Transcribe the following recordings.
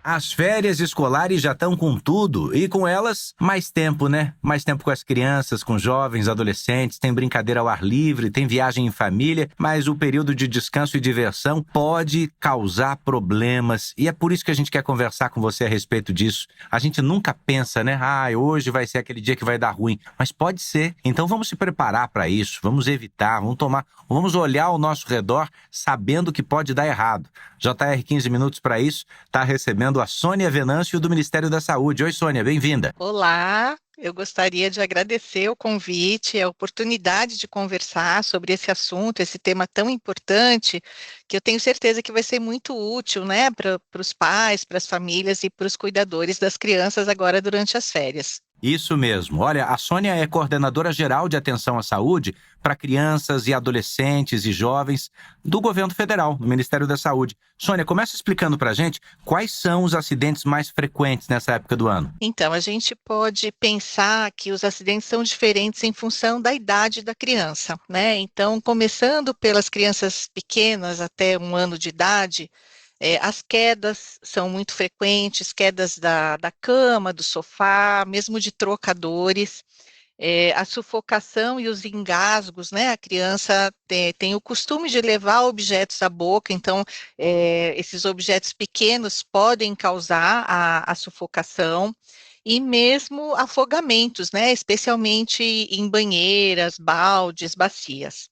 As férias escolares já estão com tudo e com elas mais tempo, né? Mais tempo com as crianças, com jovens, adolescentes, tem brincadeira ao ar livre, tem viagem em família, mas o período de descanso e diversão pode causar problemas e é por isso que a gente quer conversar com você a respeito disso. A gente nunca pensa, né? Hoje vai ser aquele dia que vai dar ruim, mas pode ser. Então vamos se preparar para isso, vamos evitar, vamos olhar ao nosso redor sabendo que pode dar errado. JR 15 Minutos para isso está recebendo a Sônia Venâncio do Ministério da Saúde. Oi, Sônia, bem-vinda. Olá, eu gostaria de agradecer o convite, a oportunidade de conversar sobre esse assunto, esse tema tão importante, que eu tenho certeza que vai ser muito útil, né, para os pais, para as famílias e para os cuidadores das crianças agora durante as férias. Isso mesmo. Olha, a Sônia é coordenadora geral de atenção à saúde para crianças e adolescentes e jovens do governo federal, do Ministério da Saúde. Sônia, começa explicando para a gente quais são os acidentes mais frequentes nessa época do ano. Então, a gente pode pensar que os acidentes são diferentes em função da idade da criança, né? Então, começando pelas crianças pequenas até 1 ano de idade, as quedas são muito frequentes, quedas da cama, do sofá, mesmo de trocadores. A sufocação e os engasgos, né? A criança tem o costume de levar objetos à boca, então esses objetos pequenos podem causar a sufocação e mesmo afogamentos, né? Especialmente em banheiras, baldes, bacias.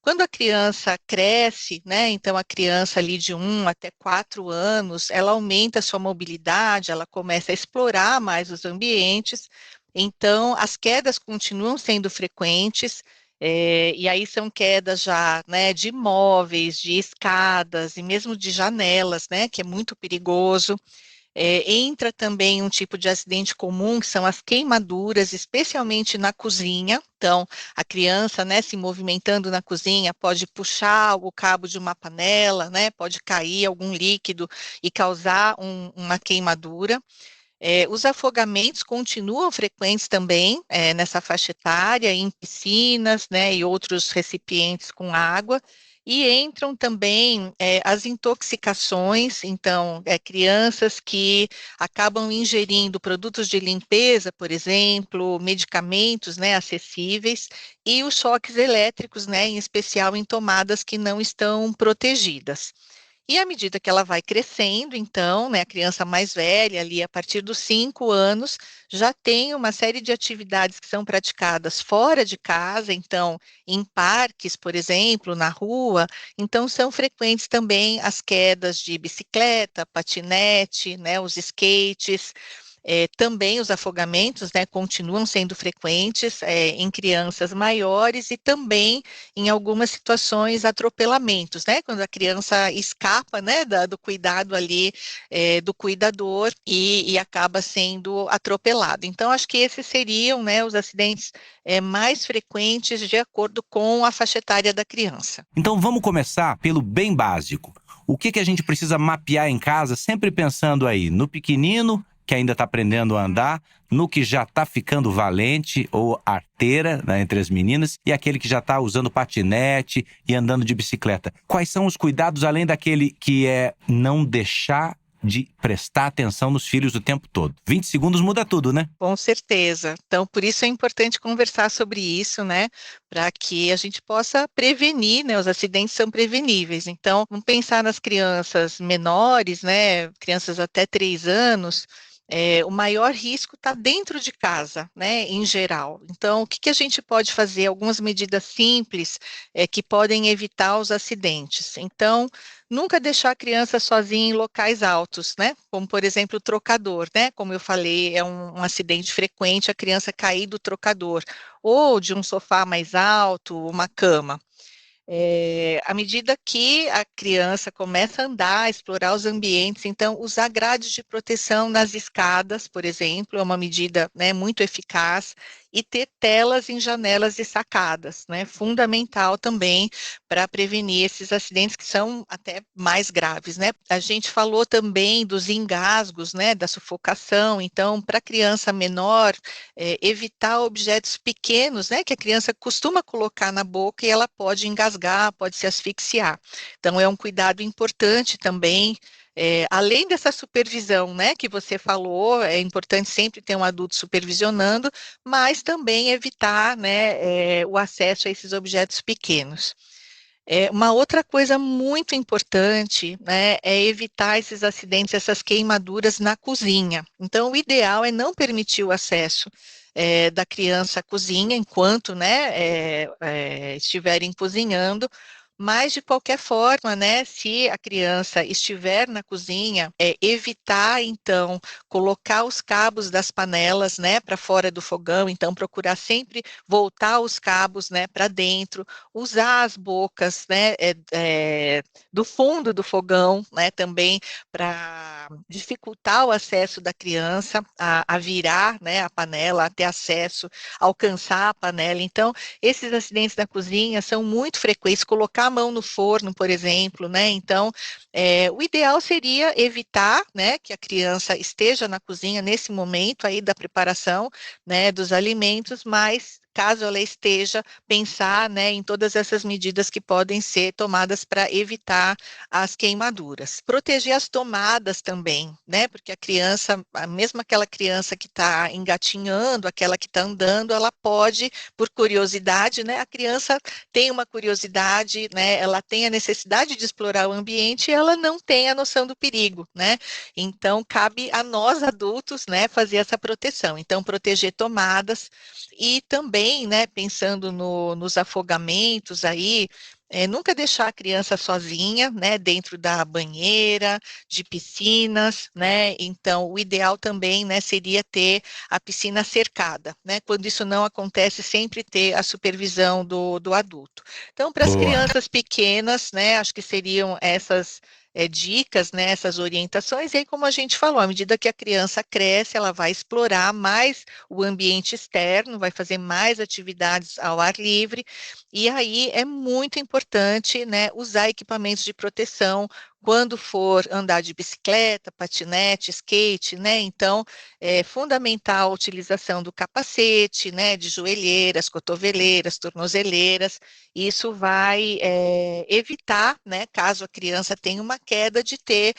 Quando a criança cresce, né, então a criança ali de 1 até 4 anos, ela aumenta a sua mobilidade, ela começa a explorar mais os ambientes, então as quedas continuam sendo frequentes, e aí são quedas já, né, de móveis, de escadas e mesmo de janelas, né, que é muito perigoso. Entra também um tipo de acidente comum, que são as queimaduras, especialmente na cozinha. Então, a criança, né, se movimentando na cozinha, pode puxar o cabo de uma panela, né, pode cair algum líquido e causar uma queimadura. Os afogamentos continuam frequentes também, nessa faixa etária, em piscinas, né, e outros recipientes com água, e entram também as intoxicações, então, crianças que acabam ingerindo produtos de limpeza, por exemplo, medicamentos, né, acessíveis, e os choques elétricos, né, em especial em tomadas que não estão protegidas. E à medida que ela vai crescendo, então, né, a criança mais velha, ali a partir dos 5 anos, já tem uma série de atividades que são praticadas fora de casa, então, em parques, por exemplo, na rua. Então, são frequentes também as quedas de bicicleta, patinete, né, os skates. Também os afogamentos, né, continuam sendo frequentes em crianças maiores e também em algumas situações atropelamentos, né, quando a criança escapa, né, do cuidado ali do cuidador e acaba sendo atropelado. Então, acho que esses seriam, né, os acidentes mais frequentes de acordo com a faixa etária da criança. Então vamos começar pelo bem básico. O que a gente precisa mapear em casa, sempre pensando aí no pequenino, que ainda está aprendendo a andar, no que já está ficando valente ou arteira, né, entre as meninas, e aquele que já está usando patinete e andando de bicicleta. Quais são os cuidados, além daquele que é não deixar de prestar atenção nos filhos o tempo todo? 20 segundos muda tudo, né? Com certeza. Então, por isso é importante conversar sobre isso, né? Para que a gente possa prevenir, né? Os acidentes são preveníveis. Então, vamos pensar nas crianças menores, né? Crianças até 3 anos. O maior risco está dentro de casa, né? Em geral. Então, o que que a gente pode fazer? Algumas medidas simples que podem evitar os acidentes. Então, nunca deixar a criança sozinha em locais altos, né? Como, por exemplo, o trocador, né? Como eu falei, é um acidente frequente a criança cair do trocador, ou de um sofá mais alto, uma cama. À medida que a criança começa a andar, a explorar os ambientes, então, usar grades de proteção nas escadas, por exemplo, é uma medida, né, muito eficaz, e ter telas em janelas e sacadas, né, fundamental também para prevenir esses acidentes que são até mais graves, né. A gente falou também dos engasgos, né, da sufocação, então, para a criança menor, evitar objetos pequenos, né, que a criança costuma colocar na boca e ela pode engasgar, pode se asfixiar. Então, é um cuidado importante também, além dessa supervisão, né, que você falou, é importante sempre ter um adulto supervisionando, mas também evitar, né, o acesso a esses objetos pequenos. Uma outra coisa muito importante, né, é evitar esses acidentes, essas queimaduras na cozinha. Então, o ideal é não permitir o acesso da criança à cozinha enquanto, né, estiverem cozinhando. Mas, de qualquer forma, né, se a criança estiver na cozinha, evitar, então, colocar os cabos das panelas, né, para fora do fogão. Então, procurar sempre voltar os cabos, né, para dentro, usar as bocas, né, do fundo do fogão, né, também para dificultar o acesso da criança a virar, né, a panela, a ter acesso, alcançar a panela. Então, esses acidentes na cozinha são muito frequentes. Colocar a mão no forno, por exemplo, né? Então, o ideal seria evitar, né, que a criança esteja na cozinha nesse momento aí da preparação, né, dos alimentos, mas caso ela esteja, pensar, né, em todas essas medidas que podem ser tomadas para evitar as queimaduras. Proteger as tomadas também, né, porque a criança, mesmo aquela criança que está engatinhando, aquela que está andando, ela pode, por curiosidade, né, a criança tem uma curiosidade, né, ela tem a necessidade de explorar o ambiente e ela não tem a noção do perigo, né, então cabe a nós adultos, né, fazer essa proteção. Então, proteger tomadas, e também, né, pensando nos afogamentos aí, nunca deixar a criança sozinha, né, dentro da banheira, de piscinas, né, então o ideal também, né, seria ter a piscina cercada, né, quando isso não acontece, sempre ter a supervisão do adulto. Então, para as Boa. crianças pequenas, né, acho que seriam essas dicas, né, essas orientações, e aí, como a gente falou, à medida que a criança cresce, ela vai explorar mais o ambiente externo, vai fazer mais atividades ao ar livre, e aí é muito importante, né, usar equipamentos de proteção quando for andar de bicicleta, patinete, skate, né? Então, é fundamental a utilização do capacete, né, de joelheiras, cotoveleiras, tornozeleiras. Isso vai evitar, né, caso a criança tenha uma queda, de ter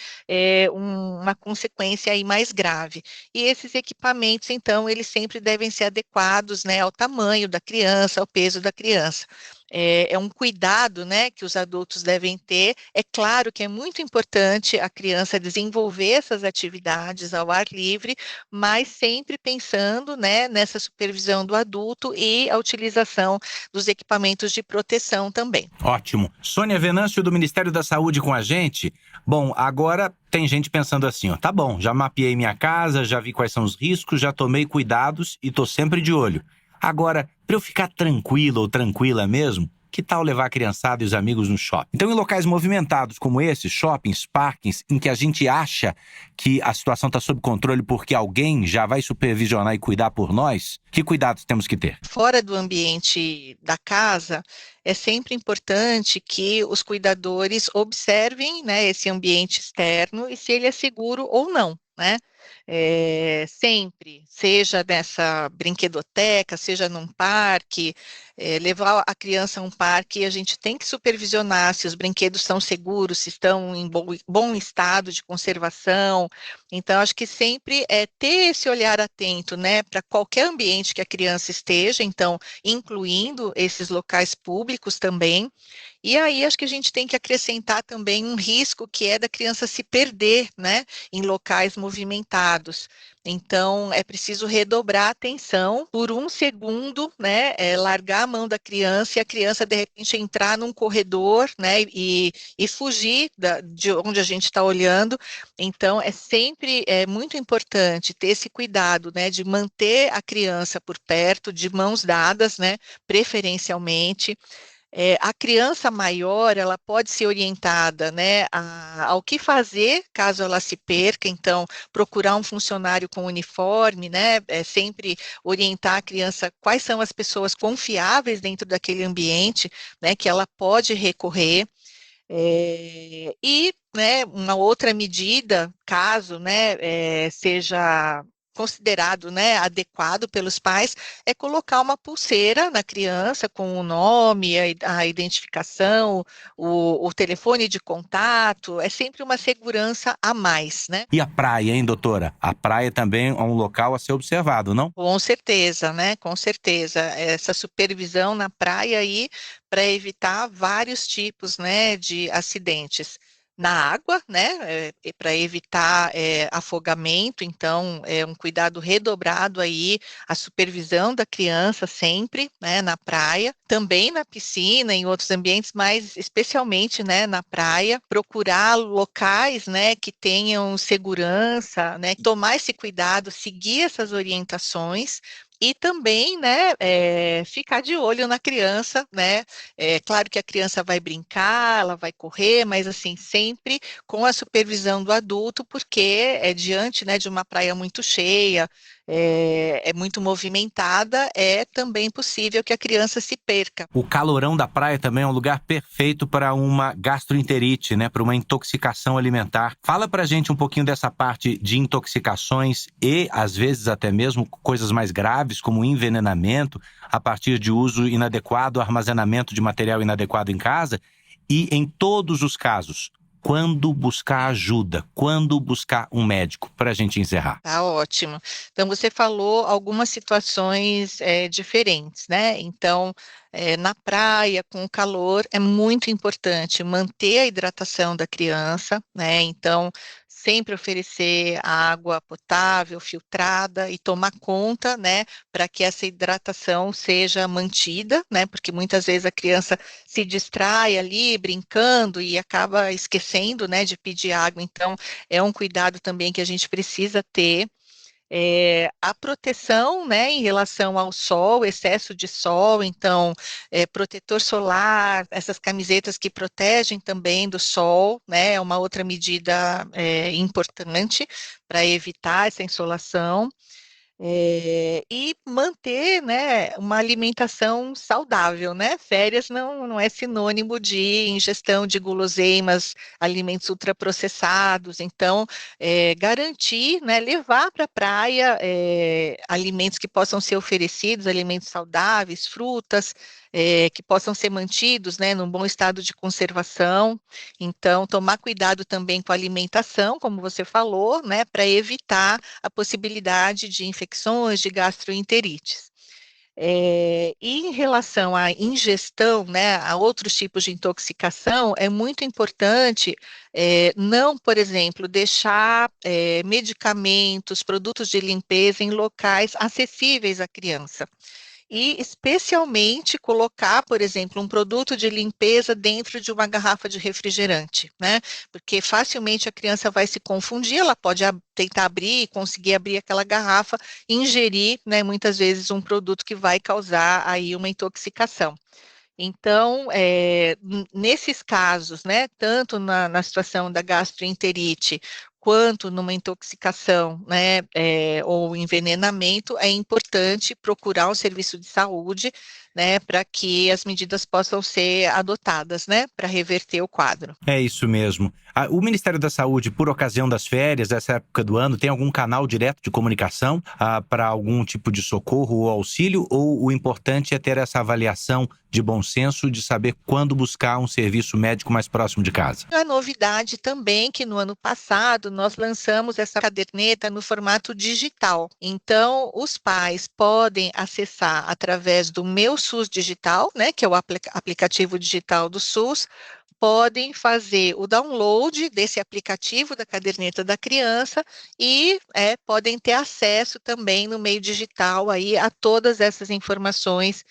uma consequência aí mais grave. E esses equipamentos, então, eles sempre devem ser adequados, né, ao tamanho da criança, ao peso da criança. É um cuidado, né, que os adultos devem ter. É claro que é muito importante a criança desenvolver essas atividades ao ar livre, mas sempre pensando, né, nessa supervisão do adulto e a utilização dos equipamentos de proteção também. Ótimo. Sônia Venâncio, do Ministério da Saúde, com a gente. Bom, agora tem gente pensando assim, ó, tá bom, já mapeei minha casa, já vi quais são os riscos, já tomei cuidados e tô sempre de olho. Agora, para eu ficar tranquilo ou tranquila mesmo, que tal levar a criançada e os amigos no shopping? Então, em locais movimentados como esses, shoppings, parkings, em que a gente acha que a situação está sob controle porque alguém já vai supervisionar e cuidar por nós, que cuidados temos que ter? Fora do ambiente da casa, é sempre importante que os cuidadores observem, né, esse ambiente externo e se ele é seguro ou não, né? Sempre, seja nessa brinquedoteca, seja num parque, levar a criança a um parque, a gente tem que supervisionar se os brinquedos são seguros, se estão em bom estado de conservação. Então, acho que sempre é ter esse olhar atento, né, para qualquer ambiente que a criança esteja, então, incluindo esses locais públicos também. E aí, acho que a gente tem que acrescentar também um risco que é da criança se perder, né, em locais movimentados. Então, é preciso redobrar a atenção por um segundo, né, largar a mão da criança e a criança, de repente, entrar num corredor, né, e fugir de onde a gente está olhando. Então, é sempre muito importante ter esse cuidado, né, de manter a criança por perto, de mãos dadas, né, preferencialmente. A criança maior, ela pode ser orientada, né, ao que fazer caso ela se perca, então, procurar um funcionário com uniforme, né, sempre orientar a criança quais são as pessoas confiáveis dentro daquele ambiente, né, que ela pode recorrer. E, né, uma outra medida, caso, né, seja considerado, né, adequado pelos pais, é colocar uma pulseira na criança com o nome, a identificação, o telefone de contato, é sempre uma segurança a mais, né? E a praia, hein, doutora? A praia também é um local a ser observado, não? Com certeza, né? Com certeza. Essa supervisão na praia aí para evitar vários tipos, né, de acidentes. Na água, né, para evitar afogamento, então é um cuidado redobrado aí, a supervisão da criança sempre, né, na praia, também na piscina, em outros ambientes, mas especialmente, né, na praia, procurar locais, né, que tenham segurança, né, tomar esse cuidado, seguir essas orientações. E também, né, ficar de olho na criança, né? É claro que a criança vai brincar, ela vai correr, mas assim, sempre com a supervisão do adulto, porque é diante, né, de uma praia muito cheia, é muito movimentada, é também possível que a criança se perca. O calorão da praia também é um lugar perfeito para uma gastroenterite, né? Para uma intoxicação alimentar. Fala pra gente um pouquinho dessa parte de intoxicações e, às vezes, até mesmo coisas mais graves, como envenenamento, a partir de uso inadequado, armazenamento de material inadequado em casa. E, em todos os casos, quando buscar ajuda, quando buscar um médico, para a gente encerrar. Tá ótimo. Então, você falou algumas situações diferentes, né? Então, na praia, com o calor, é muito importante manter a hidratação da criança, né? Então, sempre oferecer água potável, filtrada e tomar conta, né? Para que essa hidratação seja mantida, né? Porque muitas vezes a criança se distrai ali brincando e acaba esquecendo, né, de pedir água. Então, é um cuidado também que a gente precisa ter. A proteção, né, em relação ao sol, excesso de sol, então, protetor solar, essas camisetas que protegem também do sol, né, é uma outra medida importante para evitar essa insolação. E manter, né, uma alimentação saudável, né? Férias não é sinônimo de ingestão de guloseimas, alimentos ultraprocessados. Então, garantir, né, levar para a praia alimentos que possam ser oferecidos, alimentos saudáveis, frutas, que possam ser mantidos, né, num bom estado de conservação. Então, tomar cuidado também com a alimentação, como você falou, né, para evitar a possibilidade de infecções, de gastroenterites. E em relação à ingestão, né, a outros tipos de intoxicação, é muito importante não, por exemplo, deixar medicamentos, produtos de limpeza em locais acessíveis à criança. E especialmente colocar, por exemplo, um produto de limpeza dentro de uma garrafa de refrigerante, né? Porque facilmente a criança vai se confundir, ela pode tentar abrir, conseguir abrir aquela garrafa e ingerir, né, muitas vezes um produto que vai causar aí uma intoxicação. Então, nesses casos, né, tanto na situação da gastroenterite, quanto numa intoxicação, né, ou envenenamento, é importante procurar um serviço de saúde, né, para que as medidas possam ser adotadas, né, para reverter o quadro. É isso mesmo. O Ministério da Saúde, por ocasião das férias, dessa época do ano, tem algum canal direto de comunicação para algum tipo de socorro ou auxílio? Ou o importante é ter essa avaliação de bom senso de saber quando buscar um serviço médico mais próximo de casa? A novidade também que no ano passado nós lançamos essa caderneta no formato digital. Então, os pais podem acessar através do Meu SUS Digital, né, que é o aplicativo digital do SUS, podem fazer o download desse aplicativo da caderneta da criança e podem ter acesso também no meio digital aí a todas essas informações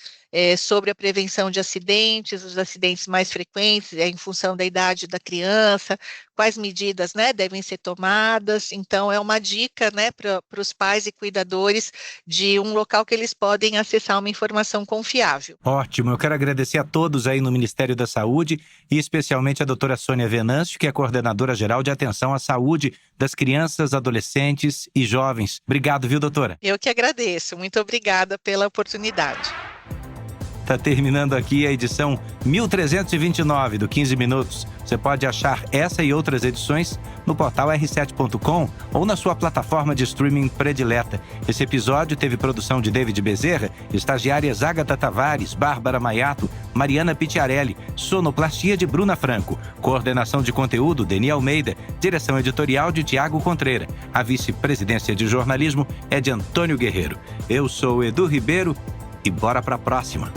sobre a prevenção de acidentes, os acidentes mais frequentes, em função da idade da criança, quais medidas, né, devem ser tomadas. Então, é uma dica, né, para os pais e cuidadores de um local que eles podem acessar uma informação confiável. Ótimo, eu quero agradecer a todos aí no Ministério da Saúde e especialmente a doutora Sônia Venâncio, que é coordenadora geral de atenção à saúde das crianças, adolescentes e jovens. Obrigado, viu, doutora? Eu que agradeço. Muito obrigada pela oportunidade. Tá terminando aqui a edição 1329 do 15 Minutos. Você pode achar essa e outras edições no portal r7.com ou na sua plataforma de streaming predileta. Esse episódio teve produção de David Bezerra, estagiárias Ágata Tavares, Bárbara Maiato, Mariana Picciarelli, sonoplastia de Bruna Franco, coordenação de conteúdo Deni Almeida, direção editorial de Tiago Contreira. A vice-presidência de jornalismo é de Antônio Guerreiro. Eu sou Edu Ribeiro e bora pra próxima!